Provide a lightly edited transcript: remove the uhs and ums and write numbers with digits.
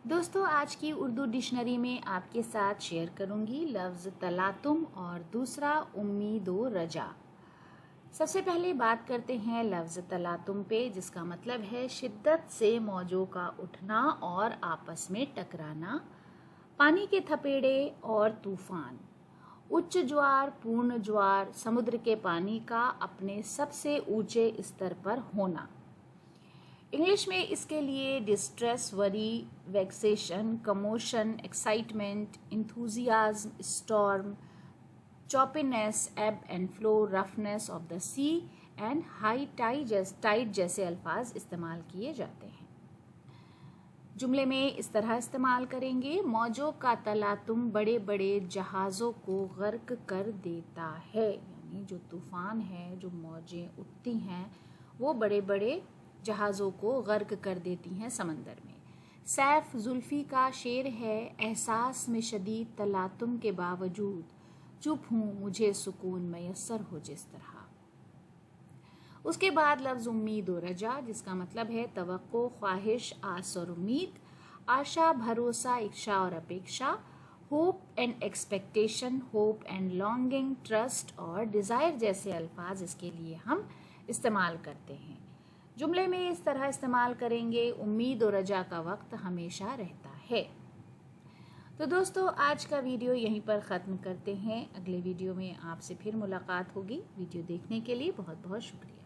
दोस्तों, आज की उर्दू डिक्शनरी में आपके साथ शेयर करूंगी लफ्ज़ तलातुम और दूसरा उम्मीद व रजा। सबसे पहले बात करते हैं लफ्ज़ तलातुम पे, जिसका मतलब है शिद्दत से मौजों का उठना और आपस में टकराना, पानी के थपेड़े और तूफान, उच्च ज्वार, पूर्ण ज्वार, समुद्र के पानी का अपने सबसे ऊंचे स्तर पर होना। इंग्लिश में इसके लिए distress, worry, vexation, commotion, excitement, enthusiasm, storm, choppiness, ebb and flow, roughness of the sea and high tide जैसे अल्फाज इस्तेमाल किए जाते हैं। जुमले में इस तरह इस्तेमाल करेंगे, मौजों का तलातुम बड़े बड़े जहाज़ों को गर्क कर देता है। यानी जो तूफान है, जो मौजें उठती हैं, वो बड़े बड़े जहाज़ों को गर्क कर देती हैं समंदर में। सैफ जुल्फी का शेर है, एहसास में शदीद तलातुम के बावजूद चुप हूँ, मुझे सुकून मैसर हो जिस तरह। उसके बाद लफ्ज़ उम्मीद और रजा, जिसका मतलब है तवक्को, ख्वाहिश, आस और उम्मीद, आशा, भरोसा, इच्छा और अपेक्षा, hope and expectation, hope and longing, trust और डिज़ायर जैसे अल्फाज इसके लिए हम इस्तेमाल करते हैं। जुमले में इस तरह इस्तेमाल करेंगे, उम्मीद और रजा का वक्त हमेशा रहता है। तो दोस्तों, आज का वीडियो यहीं पर ख़त्म करते हैं। अगले वीडियो में आपसे फिर मुलाकात होगी। वीडियो देखने के लिए बहुत बहुत शुक्रिया।